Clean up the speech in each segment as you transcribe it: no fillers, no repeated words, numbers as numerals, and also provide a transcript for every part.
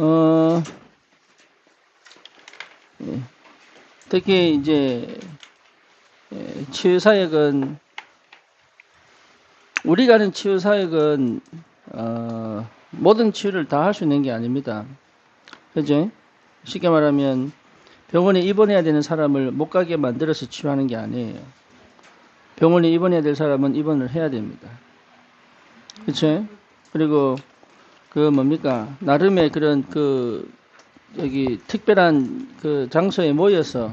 어, 특히 이제 치유사역은 우리가 하는 치유사역은 모든 치유를 다 할 수 있는 게 아닙니다. 그죠? 쉽게 말하면 병원에 입원해야 되는 사람을 못 가게 만들어서 치유하는 게 아니에요. 병원에 입원해야 될 사람은 입원을 해야 됩니다. 그쵸? 그리고 뭡니까? 나름의 그런 여기 특별한 장소에 모여서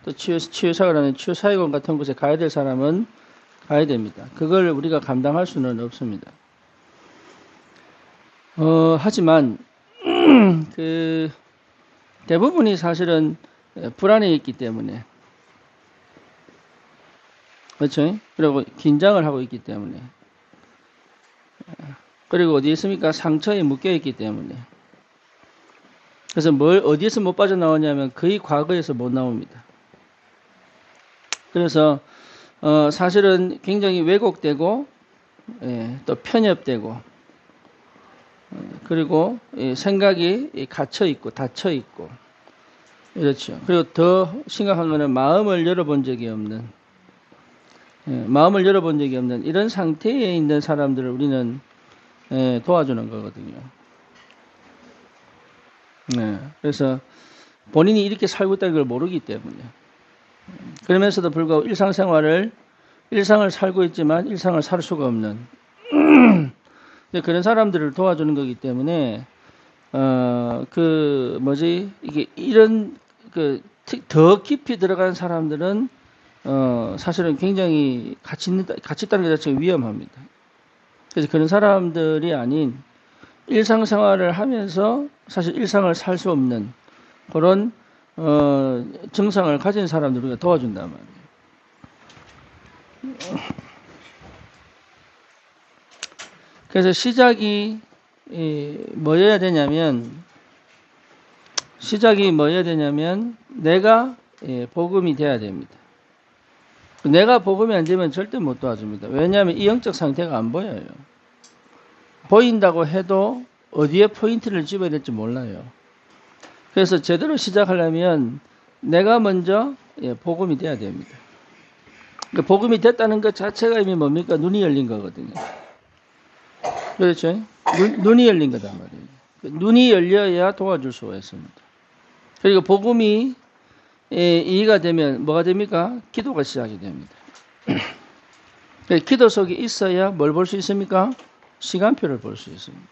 또 치유사역이라는 치유사역원 같은 곳에 가야 될 사람은 가야 됩니다. 그걸 우리가 감당할 수는 없습니다. 하지만 대부분이 사실은 불안해 있기 때문에, 그렇죠? 그리고 긴장을 하고 있기 때문에, 그리고 어디 있습니까? 상처에 묶여 있기 때문에. 그래서 어디에서 못 빠져나오냐면 거의 과거에서 못 나옵니다. 그래서 사실은 굉장히 왜곡되고 또 편협되고 그리고 생각이 갇혀 있고 닫혀 있고 이렇죠. 그리고 더 심각한 거는 마음을 열어본 적이 없는 이런 상태에 있는 사람들을 우리는 도와주는 거거든요. 그래서 본인이 이렇게 살고 있다는 걸 모르기 때문에, 그러면서도 불구하고 일상을 살고 있지만 일상을 살 수가 없는 그런 사람들을 도와주는 거기 때문에 이게 이런 더 깊이 들어간 사람들은 사실은 굉장히 같이 있다는 게 자체가 위험합니다. 그래서 그런 사람들이 아닌 일상생활을 하면서 사실 일상을 살 수 없는 그런 증상을 가진 사람들을 우리가 도와준단 말이에요. 그래서 시작이 뭐여야 되냐면 내가 복음이 돼야 됩니다. 내가 복음이 안 되면 절대 못 도와줍니다. 왜냐하면 이 영적 상태가 안 보여요. 보인다고 해도 어디에 포인트를 집어야 될지 몰라요. 그래서 제대로 시작하려면 내가 먼저 복음이 돼야 됩니다. 그러니까 복음이 됐다는 것 자체가 이미 뭡니까? 눈이 열린 거거든요. 그렇죠? 눈이 열린 거단 말이에요. 눈이 열려야 도와줄 수가 있습니다. 그리고 복음이 이해가 되면 뭐가 됩니까? 기도가 시작이 됩니다. 기도 속에 있어야 뭘 볼 수 있습니까? 시간표를 볼 수 있습니다.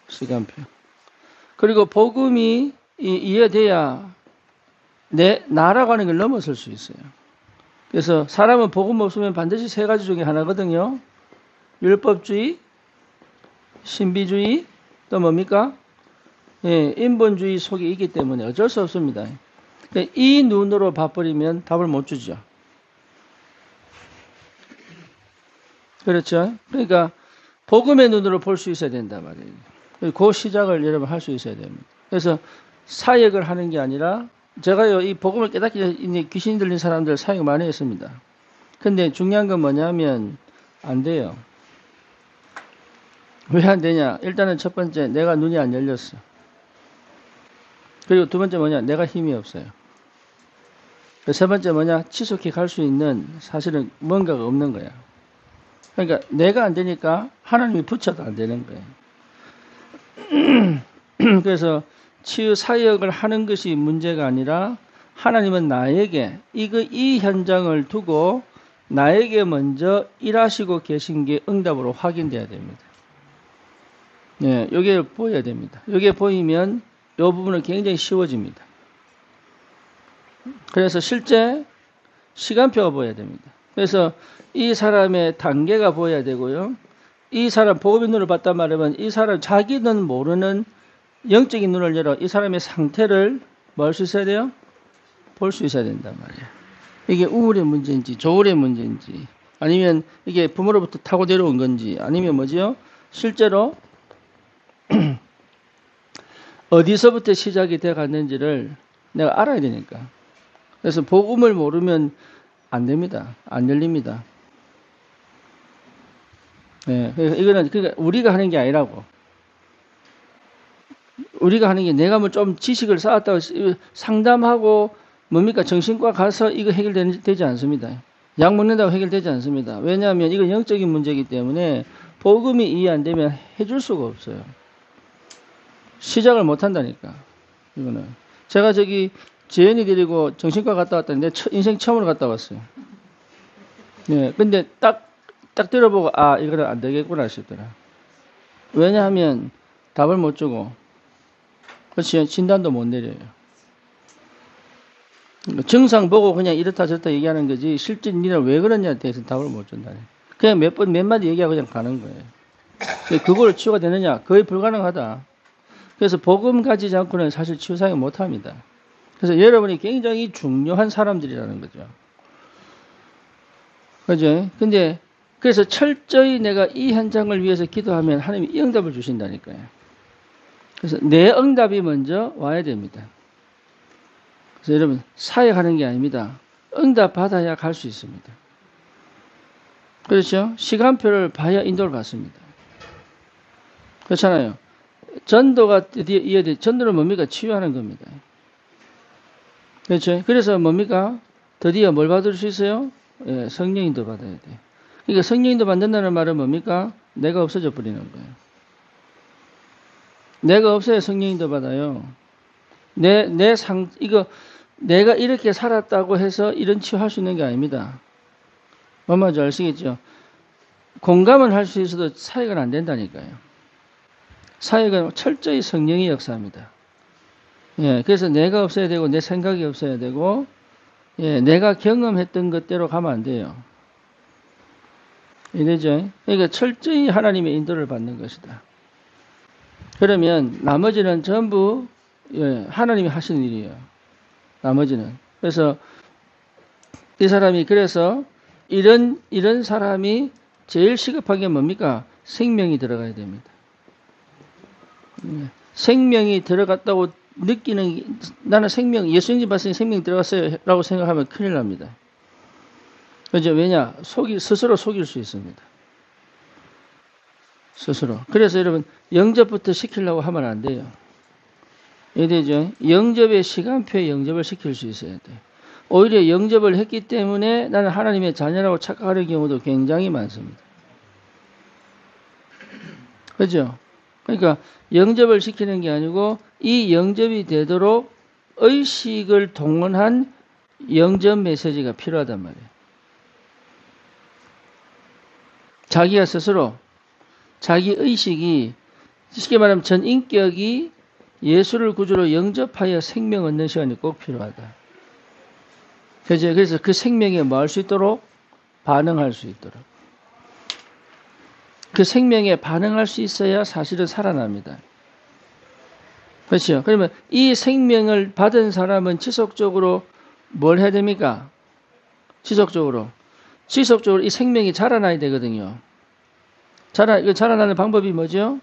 시간표. 그리고 복음이 이해돼야 나라고 하는 걸 넘어설 수 있어요. 그래서 사람은 복음 없으면 반드시 세 가지 중에 하나거든요. 율법주의, 신비주의, 또 뭡니까? 인본주의 속에 있기 때문에 어쩔 수 없습니다. 그러니까 이 눈으로 봐버리면 답을 못 주죠. 그렇죠? 그러니까 복음의 눈으로 볼 수 있어야 된단 말이에요. 그 시작을 여러분 할 수 있어야 됩니다. 그래서 사역을 하는 게 아니라 제가요 이 복음을 깨닫기 귀신이 들린 사람들 사역 많이 했습니다. 근데 중요한 건 뭐냐면 안 돼요. 왜 안 되냐? 일단은 첫 번째 내가 눈이 안 열렸어. 그리고 두 번째 뭐냐? 내가 힘이 없어요. 세 번째 뭐냐? 지속해 갈 수 있는 사실은 뭔가가 없는 거야. 그러니까 내가 안 되니까 하나님이 붙여도 안 되는 거예요. 그래서 치유 사역을 하는 것이 문제가 아니라 하나님은 나에게 이 현장을 두고 나에게 먼저 일하시고 계신 게 응답으로 확인돼야 됩니다. 여기에 보여야 됩니다. 여기에 보이면 이 부분은 굉장히 쉬워집니다. 그래서 실제 시간표가 보여야 됩니다. 그래서 이 사람의 단계가 보여야 되고요. 이 사람 복음의 눈을 봤단 말이면 이 사람 자기는 모르는 영적인 눈을 열어 이 사람의 상태를 뭐 할 수 있어야 돼요? 볼 수 있어야 된단 말이에요. 이게 우울의 문제인지 조울의 문제인지 아니면 이게 부모로부터 타고 내려온 건지 아니면 뭐지요? 실제로 어디서부터 시작이 돼 갔는지를 내가 알아야 되니까. 그래서 복음을 모르면 안 됩니다. 안 열립니다. 이거는 그러니까 우리가 하는 게 아니라고. 우리가 하는 게 내가 뭐 좀 지식을 쌓았다고 상담하고 뭡니까? 정신과 가서 이거 해결되지 않습니다. 약 먹는다고 해결되지 않습니다. 왜냐하면 이건 영적인 문제이기 때문에 복음이 이해 안 되면 해줄 수가 없어요. 시작을 못 한다니까. 이거는. 제가 저기 재현이 데리고 정신과 갔다 왔다는데 인생 처음으로 갔다 왔어요. 네, 근데 딱 들어보고 이거는 안 되겠구나 싶더라. 왜냐하면 답을 못 주고 그렇지 진단도 못 내려요. 증상 보고 그냥 이렇다 저렇다 얘기하는 거지 실제 니는 왜 그러냐에 대해서 답을 못 준다네. 그냥 몇 마디 얘기하고 그냥 가는 거예요. 그걸 치유가 되느냐? 거의 불가능하다. 그래서 복음 가지지 않고는 사실 치유 사용 못 합니다. 그래서 여러분이 굉장히 중요한 사람들이라는 거죠. 그죠? 근데 그래서 철저히 내가 이 현장을 위해서 기도하면 하나님이 이 응답을 주신다니까요. 그래서 내 응답이 먼저 와야 됩니다. 그래서 여러분 사역하는 게 아닙니다. 응답 받아야 갈 수 있습니다. 그렇죠? 시간표를 봐야 인도를 받습니다. 그렇잖아요. 전도가 드디어 이어져. 전도는 뭡니까? 치유하는 겁니다. 그렇죠? 그래서 뭡니까? 드디어 뭘 받을 수 있어요? 예, 성령인도 받아야 돼요. 그러니까 성령인도 받는다는 말은 뭡니까? 내가 없어져 버리는 거예요. 내가 없어야 성령인도 받아요. 내가 이렇게 살았다고 해서 이런 치유할 수 있는 게 아닙니다. 뭔 말인지 아시겠죠? 공감은 할 수 있어도 사역은 안 된다니까요. 사역은 철저히 성령의 역사입니다. 예, 그래서 내가 없어야 되고 내 생각이 없어야 되고 예, 내가 경험했던 것대로 가면 안 돼요. 이래죠? 그러니까 철저히 하나님의 인도를 받는 것이다. 그러면 나머지는 전부 예, 하나님이 하시는 일이에요. 나머지는. 그래서 이 사람이 그래서 이런 사람이 제일 시급한 게 뭡니까? 생명이 들어가야 됩니다. 생명이 들어갔다고 느끼는 나는 생명 예수님 봤으니 생명이 들어갔어요 라고 생각하면 큰일 납니다. 그죠? 왜냐? 스스로 속일 수 있습니다. 스스로. 그래서 여러분 영접부터 시키려고 하면 안 돼요. 이해되죠? 영접의 시간표에 영접을 시킬 수 있어야 돼요. 오히려 영접을 했기 때문에 나는 하나님의 자녀라고 착각하는 경우도 굉장히 많습니다. 그죠? 그러니까 영접을 시키는 게 아니고 이 영접이 되도록 의식을 동원한 영접 메시지가 필요하단 말이에요. 자기가 스스로 자기 의식이 쉽게 말하면 전 인격이 예수를 구주로 영접하여 생명 얻는 시간이 꼭 필요하다. 그래서 그 생명에 뭐 할 수 있도록 반응할 수 있도록 그 생명에 반응할 수 있어야 사실은 살아납니다. 그렇죠? 그러면 이 생명을 받은 사람은 지속적으로 뭘 해야 됩니까? 지속적으로 이 생명이 자라나야 되거든요. 자라나는 방법이 뭐죠?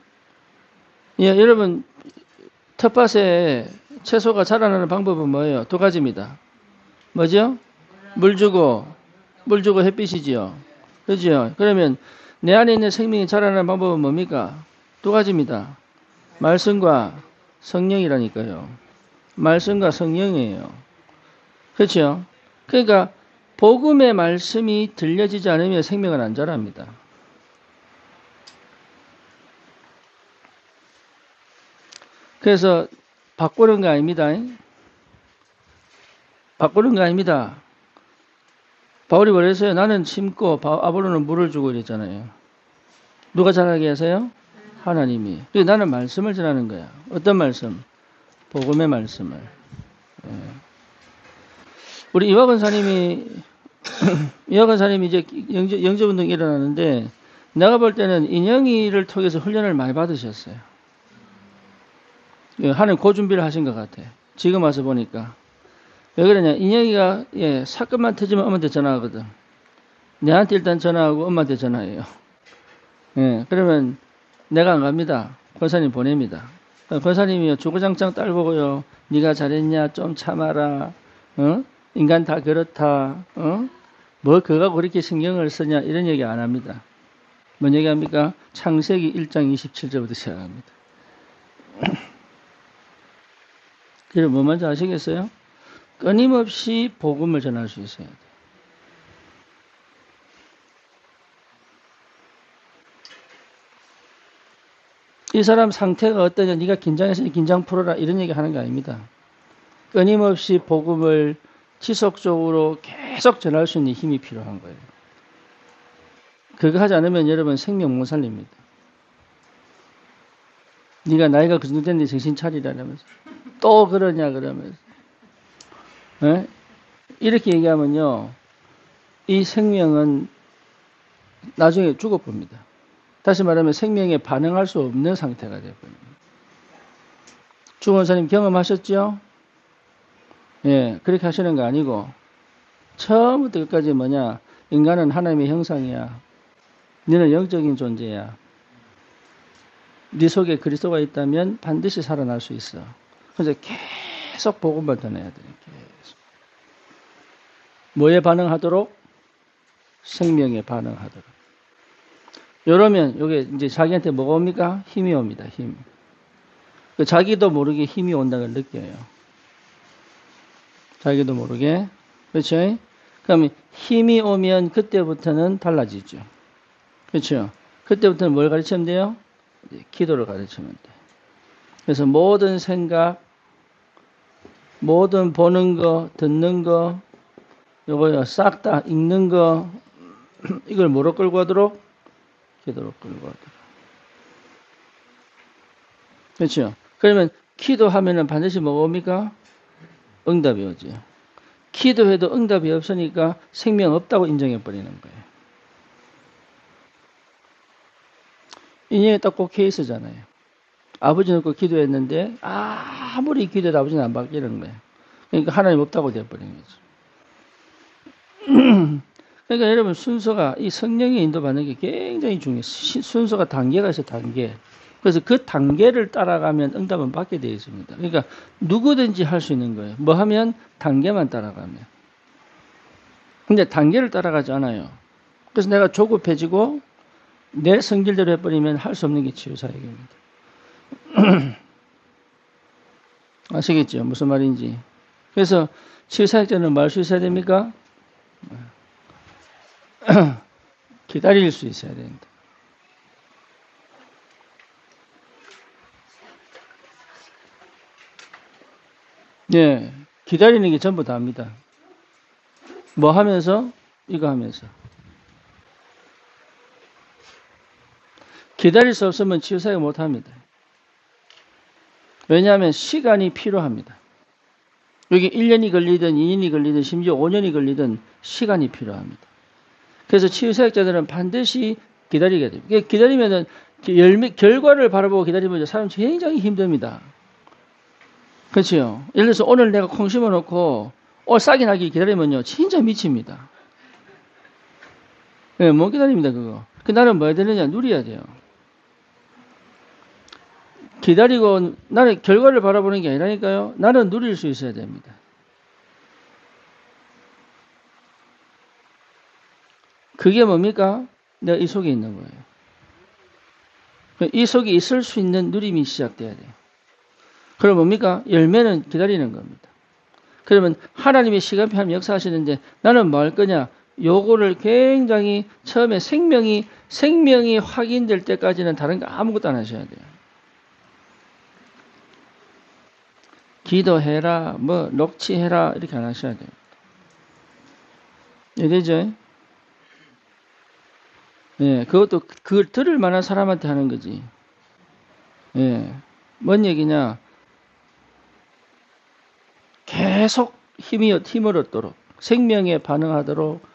예, 여러분 텃밭에 채소가 자라나는 방법은 뭐예요? 두 가지입니다. 뭐죠? 물 주고 햇빛이지요. 그렇죠? 그러면 내 안에 있는 생명이 자라나는 방법은 뭡니까? 두 가지입니다. 말씀과 성령이라니까요. 말씀과 성령이에요. 그렇죠? 그러니까 복음의 말씀이 들려지지 않으면 생명은 안 자랍니다. 그래서 바꾸는 거 아닙니다. 바꾸는 거 아닙니다. 바울이 뭐랬어요? 나는 심고 아볼로는 물을 주고 이랬잖아요. 누가 자라게 하세요? 하나님이. 그래서 나는 말씀을 전하는 거야. 어떤 말씀? 복음의 말씀을. 예. 우리 이화 권사님이 이제 영접운동이 일어나는데 내가 볼 때는 인영이를 통해서 훈련을 많이 받으셨어요. 하는 그 준비를 하신 것 같아. 지금 와서 보니까. 왜 그러냐? 인영이가 사건만 터지면 엄마한테 전화하거든. 내한테 일단 전화하고 엄마한테 전화해요. 그러면 내가 안 갑니다. 권사님 보냅니다. 권사님이 주구장창 딸보고요. 네가 잘했냐? 좀 참아라. 인간 다 그렇다. 뭐 그거 그렇게 신경을 쓰냐? 이런 얘기 안 합니다. 뭔 얘기합니까? 창세기 1장 27절부터 시작합니다. 그럼 뭐 먼저 아시겠어요? 끊임없이 복음을 전할 수 있어야 돼. 이 사람 상태가 어떠냐, 네가 긴장했으니 긴장 풀어라, 이런 얘기 하는 게 아닙니다. 끊임없이 복음을 지속적으로 계속 전할 수 있는 힘이 필요한 거예요. 그거 하지 않으면 여러분 생명 못 살립니다. 네가 나이가 그 정도 됐는데 정신 차리라면서 또 그러냐 그러면서 에? 이렇게 얘기하면요, 이 생명은 나중에 죽어봅니다. 다시 말하면 생명에 반응할 수 없는 상태가 되어버립니다. 주원사님 경험하셨죠? 예, 그렇게 하시는 거 아니고 처음부터 끝까지 뭐냐, 인간은 하나님의 형상이야. 너는 영적인 존재야. 네 속에 그리스도가 있다면 반드시 살아날 수 있어. 그래서 계속 복음을 전해야 돼. 계속. 뭐에 반응하도록? 생명에 반응하도록. 이러면 이게 이제 자기한테 뭐가 옵니까? 힘이 옵니다. 힘. 자기도 모르게 힘이 온다는 걸 느껴요. 자기도 모르게. 그렇죠? 그러면 힘이 오면 그때부터는 달라지죠. 그렇죠? 그때부터는 뭘 가르치면 돼요? 기도를 가르치면 돼. 그래서 모든 생각, 모든 보는 거, 듣는 거, 요거요, 싹 다 읽는 거, 이걸 뭐로 끌고 가도록? 기도로 끌고 가도록. 그렇죠? 그러면 기도하면은 반드시 뭐가 옵니까? 응답이 오죠. 기도해도 응답이 없으니까 생명 없다고 인정해버리는 거예요. 인연이 딱 그 케이스잖아요. 아버지는 그 기도했는데 아무리 기도해도 아버지는 안 바뀌는 거예요. 그러니까 하나님 없다고 되어버린 거죠. 그러니까 여러분, 순서가 이 성령의 인도받는 게 굉장히 중요해요. 순서가 단계가 있어요. 단계. 그래서 그 단계를 따라가면 응답은 받게 되어 있습니다. 그러니까 누구든지 할 수 있는 거예요. 뭐 하면? 단계만 따라가면. 근데 단계를 따라가지 않아요. 그래서 내가 조급해지고 내 성질대로 해버리면 할 수 없는 게 치유사역입니다. 아시겠죠? 무슨 말인지. 그래서 치유사역자는 뭐 할 수 있어야 됩니까? 기다릴 수 있어야 됩니다. 네, 기다리는 게 전부 다입니다. 뭐 하면서? 이거 하면서. 기다릴 수 없으면 치유사역 못합니다. 왜냐하면 시간이 필요합니다. 여기 1년이 걸리든 2년이 걸리든 심지어 5년이 걸리든 시간이 필요합니다. 그래서 치유사역자들은 반드시 기다리게 됩니다. 기다리면은 결과를 바라보고 기다리면 사람 굉장히 힘듭니다. 그렇죠? 예를 들어서 오늘 내가 콩 심어놓고 싹이 나기 기다리면요, 진짜 미칩니다. 네, 못 기다립니다, 그거. 나는 뭐 해야 되느냐? 누려야 돼요. 기다리고 나는 결과를 바라보는 게 아니라니까요. 나는 누릴 수 있어야 됩니다. 그게 뭡니까? 내가 이 속에 있는 거예요. 이 속에 있을 수 있는 누림이 시작돼야 돼요. 그럼 뭡니까? 열매는 기다리는 겁니다. 그러면 하나님의 시간표 하면 역사하시는데 나는 뭐 할 거냐? 요거를 굉장히 처음에 생명이 확인될 때까지는 다른 거 아무것도 안 하셔야 돼요. 기도해라, 뭐 녹취해라, 이렇게 안 하셔야 돼요. 이해되죠? 예, 그것도 그걸 들을 만한 사람한테 하는 거지. 예, 뭔 얘기냐? 계속 힘을 얻도록, 생명에 반응하도록,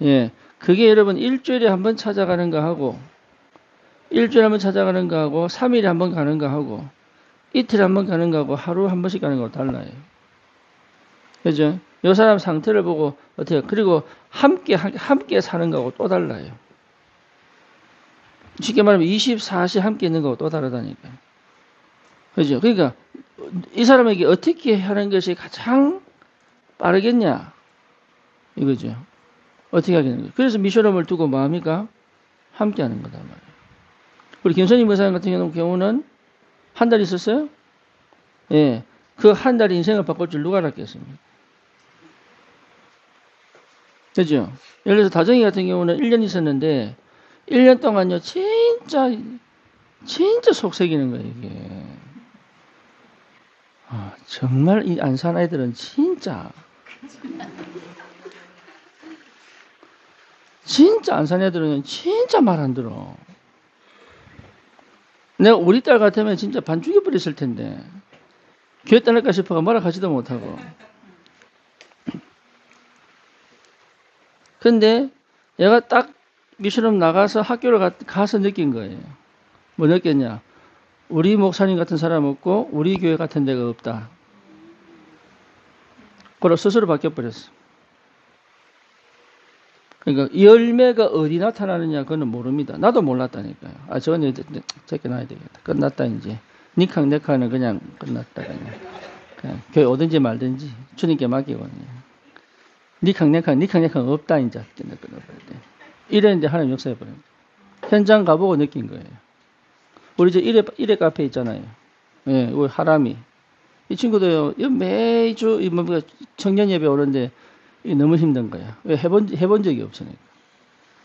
예, 그게 여러분 일주일에 한 번 찾아가는 거 하고, 일주일에 한 번 찾아가는 거 하고, 3일에 한 번 가는 거 하고, 이틀에 한 번 가는 거하고 하루 한 번씩 가는 거하고 달라요. 그죠? 요 사람 상태를 보고 어때요? 그리고 함께 사는 거하고 또 달라요. 쉽게 말하면 24시 함께 있는 거하고 또 다르다니까요. 그죠? 그러니까 이 사람에게 어떻게 하는 것이 가장 빠르겠냐? 이거죠. 어떻게 하겠는 거예요? 그래서 미션홈을 두고 뭐 합니까? 함께 하는 거단 말이에요. 우리 김선희 목사님 같은 경우는 한 달 있었어요? 예. 그 한 달이 인생을 바꿀 줄 누가 알았겠습니까? 그죠? 예를 들어서 다정이 같은 경우는 1년 있었는데 1년 동안요 진짜 속색이는 거예요 이게. 정말 이 안 산 아이들은 진짜 안 산 애들은 진짜 말 안 들어. 내가 우리 딸 같으면 진짜 반 죽여버렸을 텐데 교회 떠날까 싶어가 뭐라 하지도 못하고. 근데 얘가 딱 미션업 나가서 학교를 가서 느낀 거예요. 뭐 느꼈냐? 우리 목사님 같은 사람 없고 우리 교회 같은 데가 없다. 그걸 스스로 바뀌어버렸어. 그러니까 열매가 어디 나타나느냐 그거는 모릅니다. 나도 몰랐다니까요. 저건 이제 제껴놔야 되겠다. 끝났다 이제. 니캉 네카는 그냥 끝났다 그냥 교회 오든지 말든지 주님께 맡기고 그냥. 니캉 네카는 없다 이제. 이랬는데 하나님 역사해버립니다. 현장 가보고 느낀 거예요. 우리 저 일회 카페 있잖아요. 예, 우리 하람이. 이 친구도요, 매주 청년 예배 오는데 너무 힘든 거야. 왜 해본 적이 없으니까.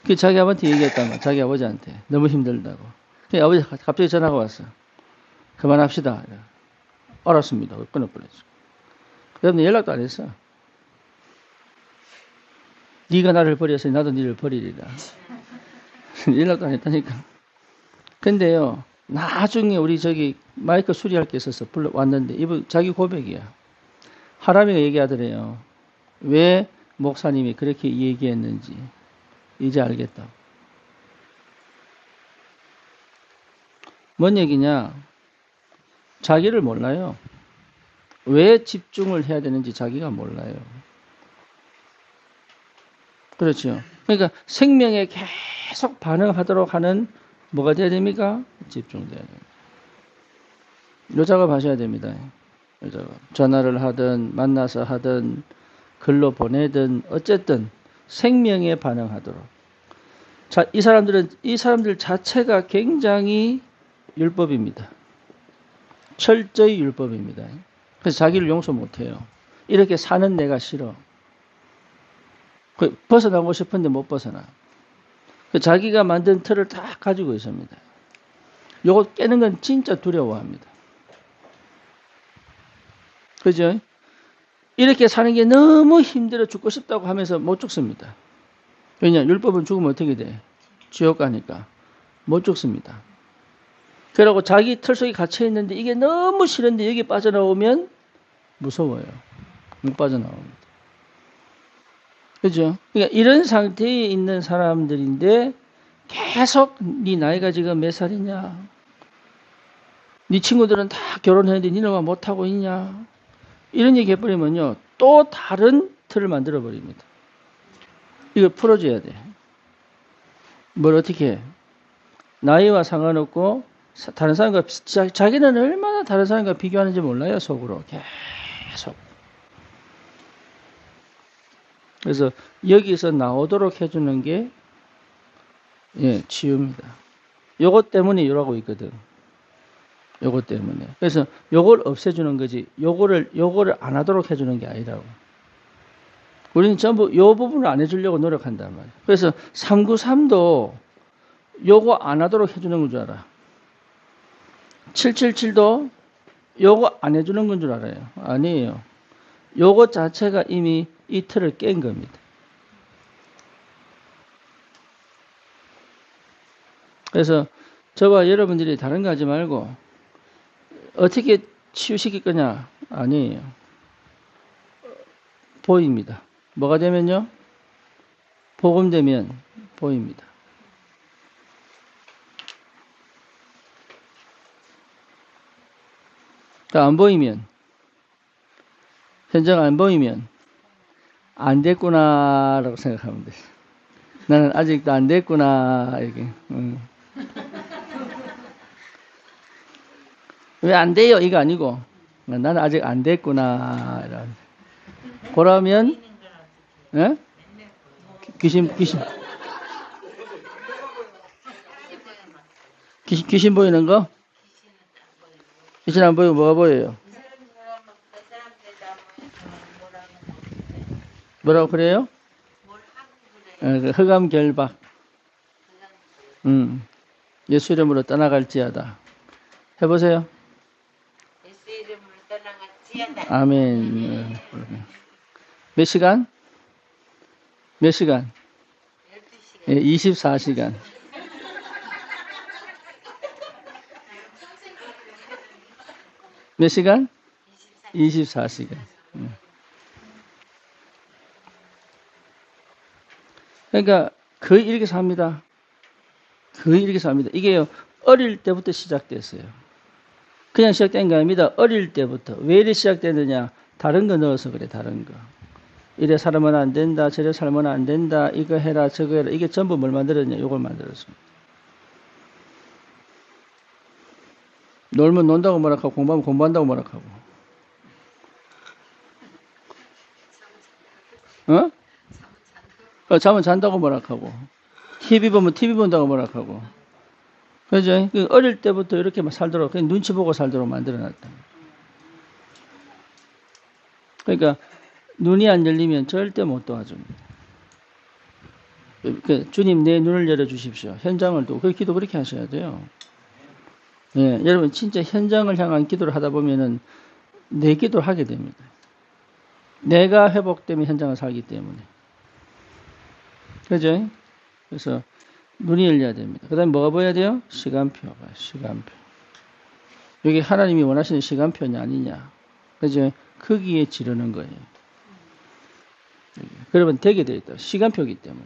그 자기 아버지한테 얘기했단 말이야. 자기 아버지한테. 너무 힘들다고. 그 아버지 갑자기 전화가 왔어. 그만합시다. 알았습니다. 끊어버렸어. 그 다음에 연락도 안 했어. 네가 나를 버렸으니 나도 네를 버리리라. 연락도 안 했다니까. 근데요, 나중에 우리 저기 마이크 수리할 게 있어서 왔는데 이분 자기 고백이야. 하람이가 얘기하더래요. 왜 목사님이 그렇게 얘기했는지 이제 알겠다. 뭔 얘기냐? 자기를 몰라요. 왜 집중을 해야 되는지 자기가 몰라요. 그렇죠. 그러니까 생명에 계속 반응하도록 하는 뭐가 돼야 됩니까? 집중돼야 됩니다. 요 작업하셔야 됩니다. 요 작업. 전화를 하든 만나서 하든 글로 보내든 어쨌든 생명에 반응하도록. 자, 이 사람들 자체가 굉장히 율법입니다. 철저히 율법입니다. 그래서 자기를 용서 못해요. 이렇게 사는 내가 싫어. 벗어나고 싶은데 못 벗어나. 자기가 만든 틀을 다 가지고 있습니다. 요거 깨는 건 진짜 두려워합니다. 그죠? 이렇게 사는 게 너무 힘들어 죽고 싶다고 하면서 못 죽습니다. 왜냐? 율법은 죽으면 어떻게 돼? 지옥 가니까. 못 죽습니다. 그러고 자기 틀 속에 갇혀 있는데 이게 너무 싫은데 여기 빠져나오면 무서워요. 못 빠져나옵니다. 그죠? 그러니까 이런 상태에 있는 사람들인데 계속 네 나이가 지금 몇 살이냐? 네 친구들은 다 결혼했는데 니는 못하고 있냐? 이런 얘기 해버리면요. 또 다른 틀을 만들어버립니다. 이걸 풀어줘야 돼. 뭘 어떻게 해? 나이와 상관없고 다른 사람과 자기는 얼마나 다른 사람과 비교하는지 몰라요. 속으로. 계속. 그래서 여기서 나오도록 해주는 게 치유입니다. 요것 때문에 이러고 있거든. 요것 때문에. 그래서 요걸 없애주는 거지. 요거를 안 하도록 해주는 게 아니라고. 우리는 전부 요 부분을 안 해주려고 노력한단 말이야. 그래서 393도 요거 안 하도록 해주는 건 줄 알아. 777도 요거 안 해주는 건 줄 알아요. 아니에요. 요거 자체가 이미 이 틀을 깬 겁니다. 그래서 저와 여러분들이 다른 거 하지 말고 어떻게 치유시킬 거냐? 아니에요. 보입니다. 뭐가 되면요? 복음 되면 보입니다. 그러니까 안 보이면, 현장 안 보이면 안 됐구나라고 생각하면 돼요. 나는 아직도 안 됐구나 이렇게. 왜 안 돼요? 이거 아니고 나는 아직 안 됐구나. 그러면 예? 귀신 보이는 거? 귀신 안 보이면 뭐가 보여요? 뭐라고 그래요? 그 흑암 결박. 예수 이름으로 떠나갈지어다. 해보세요. 예수 이름으로 떠나갈지어다. 아멘. 몇 시간? 몇 시간? 12시간. 예, 24시간. 몇 시간? 24시간. 그러니까 거의 이렇게 삽니다. 거의 이렇게 삽니다. 이게요, 어릴 때부터 시작됐어요. 그냥 시작된 게 아닙니다. 어릴 때부터. 왜 이렇게 시작되느냐? 다른 거 넣어서 그래, 다른 거. 이래 살면 안 된다, 저래 살면 안 된다, 이거 해라, 저거 해라. 이게 전부 뭘 만들었냐? 이걸 만들었습니다. 놀면 논다고 뭐라 하고, 공부하면 공부한다고 뭐라 하고. 잠은 잔다고 뭐라 하고. TV 보면 TV 본다고 뭐라 하고. 그죠? 어릴 때부터 이렇게 막 살도록, 그냥 눈치 보고 살도록 만들어 놨다. 그러니까, 눈이 안 열리면 절대 못 도와줍니다. 주님, 내 눈을 열어주십시오. 현장을 두고, 그 기도 그렇게 하셔야 돼요. 예, 여러분, 진짜 현장을 향한 기도를 하다 보면은, 내 기도를 하게 됩니다. 내가 회복되면 현장을 살기 때문에. 그죠? 그래서, 눈이 열려야 됩니다. 그 다음에 뭐가 보여야 돼요? 시간표가, 시간표. 여기 하나님이 원하시는 시간표냐, 아니냐. 그죠? 크기에 지르는 거예요. 그러면 되게 되어 있다. 시간표이기 때문에.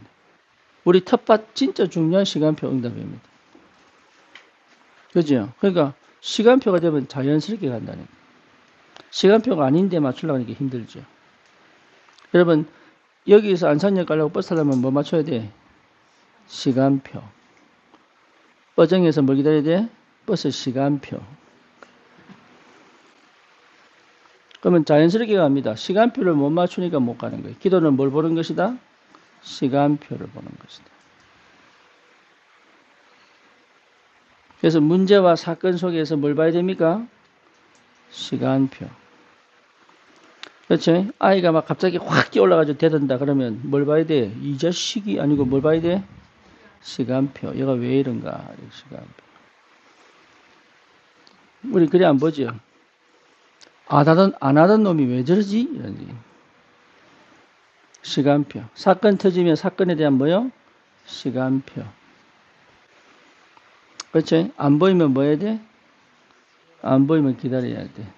우리 텃밭 진짜 중요한 시간표 응답입니다. 그죠? 그러니까 시간표가 되면 자연스럽게 간다는 거예요. 시간표가 아닌데 맞추려고 하는 게 힘들죠. 여러분, 여기서 안산역 가려고 버스 타려면 뭐 맞춰야 돼? 시간표. 어정에서 뭘 기다려야 돼? 버스 시간표. 그러면 자연스럽게 갑니다. 시간표를 못 맞추니까 못 가는 거예요. 기도는 뭘 보는 것이다? 시간표를 보는 것이다. 그래서 문제와 사건 속에서 뭘 봐야 됩니까? 시간표. 그렇죠? 아이가 막 갑자기 확 뛰어올라가지고 대든다 그러면 뭘 봐야 돼? 이 자식이 아니고 뭘 봐야 돼? 시간표. 얘가 왜 이런가? 시간표. 우리 그래 안 보죠? 안 하던 놈이 왜 저러지? 이런 게. 시간표. 사건 터지면 사건에 대한 뭐요? 시간표. 그렇죠? 안 보이면 뭐 해야 돼? 안 보이면 기다려야 돼.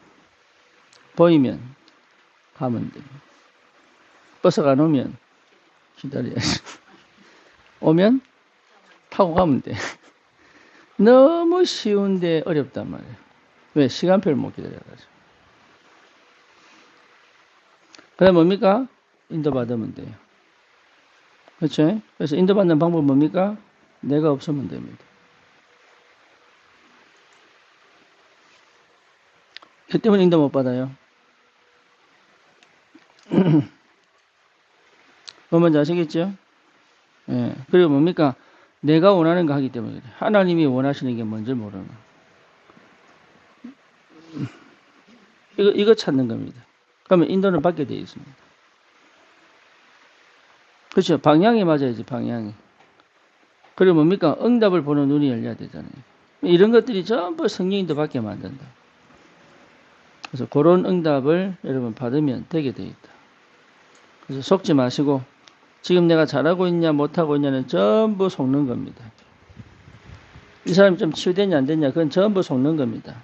보이면 가면 돼. 버스가 안 오면 기다려야지. 오면 타고 가면 돼. 너무 쉬운데 어렵단 말이에요. 왜? 시간표를 못 기다려가지고. 그 다음 뭡니까? 인도받으면 돼요. 그렇죠? 그래서 인도받는 방법은 뭡니까? 내가 없으면 됩니다. 그 때문에 인도 못 받아요. 뭔지 아시겠죠? 예. 그리고 뭡니까? 내가 원하는 거 하기 때문에 그래. 하나님이 원하시는 게 뭔지 모르는. 이거 찾는 겁니다. 그러면 인도는 받게 되어 있습니다. 그렇죠. 방향이 맞아야지, 방향이. 그리고 뭡니까? 응답을 보는 눈이 열려야 되잖아요. 이런 것들이 전부 성령인도 받게 만든다. 그래서 그런 응답을 여러분 받으면 되게 되어 있다. 그래서 속지 마시고 지금 내가 잘하고 있냐 못하고 있냐는 전부 속는 겁니다. 이 사람이 좀 치유됐냐 안 됐냐 그건 전부 속는 겁니다.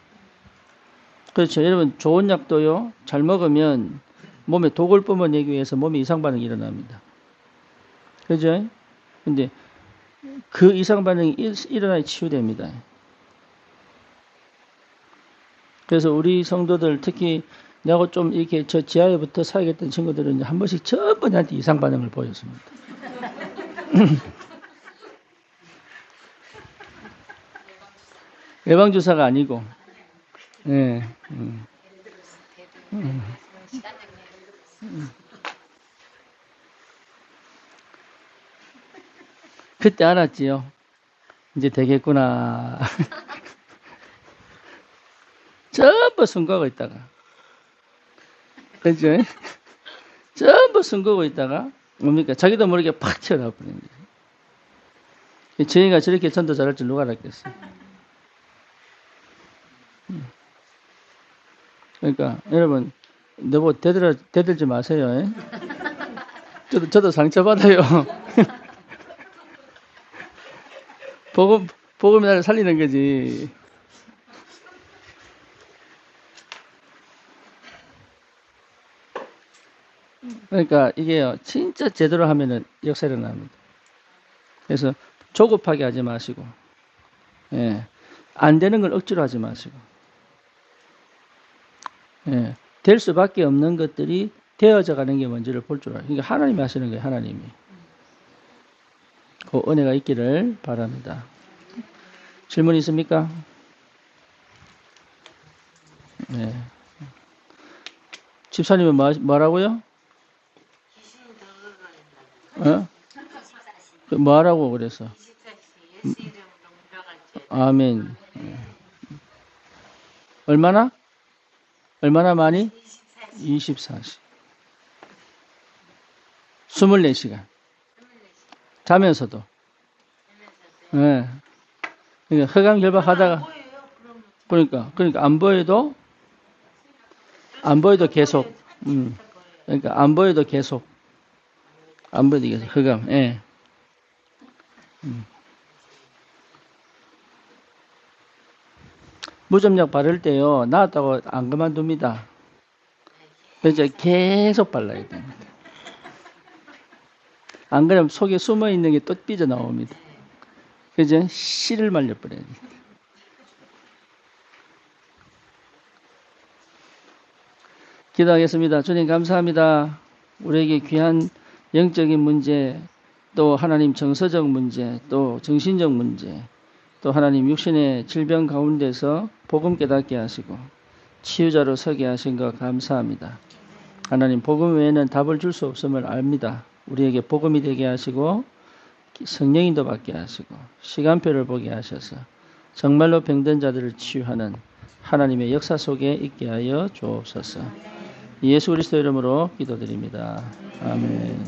그렇죠. 여러분 좋은 약도요. 잘 먹으면 몸에 독을 뿜어내기 위해서 몸에 이상 반응이 일어납니다. 그죠? 근데 그 이상 반응이 일어나야 치유됩니다. 그래서 우리 성도들 특히 내가 좀 이렇게 저 지하에 붙어 살겠던 친구들은 한 번씩 전부 나한테 이상 반응을 보였습니다. 예방주사가 아니고, 예. 그때 알았지요. 이제 되겠구나. 전부 순거하고 있다가. 그죠? 전부 숨기고 있다가 뭡니까? 자기도 모르게 팍 튀어나와 버리는 거예요. 저희가 저렇게 전도 잘할 줄 누가 알았겠어요. 그러니까 여러분 너무 대들지 마세요. 에? 저도 상처받아요. 복음이 나를 살리는 거지. 그러니까 이게요, 진짜 제대로 하면은 역사 일어납니다. 그래서 조급하게 하지 마시고, 예, 안 되는 걸 억지로 하지 마시고, 예, 될 수밖에 없는 것들이 되어져 가는 게 뭔지를 볼 줄 알아요. 그러니까 하나님이 하시는 거예요, 하나님이. 그 은혜가 있기를 바랍니다. 질문 있습니까? 네. 집사님은 뭐라고요? 어? 뭐하라고 그래서? 아멘. 얼마나 많이? 24시. 24시간. 자면서도. 네. 그러니까 허감 결박하다가 그러니까 안 보여도 계속. 그러니까 안 보여도 계속. 허감. 예. 무좀약 바를 때요, 나았다고 안 그만둡니다. 그래서 계속 발라야 됩니다. 안 그러면 속에 숨어 있는 게 또 삐져나옵니다. 그죠? 씨를 말려버려야 돼. 기도하겠습니다. 주님 감사합니다. 우리에게 귀한 영적인 문제, 또 하나님 정서적 문제, 또 정신적 문제, 또 하나님 육신의 질병 가운데서 복음 깨닫게 하시고 치유자로 서게 하신 것 감사합니다. 하나님 복음 외에는 답을 줄 수 없음을 압니다. 우리에게 복음이 되게 하시고 성령인도 받게 하시고 시간표를 보게 하셔서 정말로 병든 자들을 치유하는 하나님의 역사 속에 있게 하여 주옵소서. 예수 그리스도 이름으로 기도드립니다. 아멘.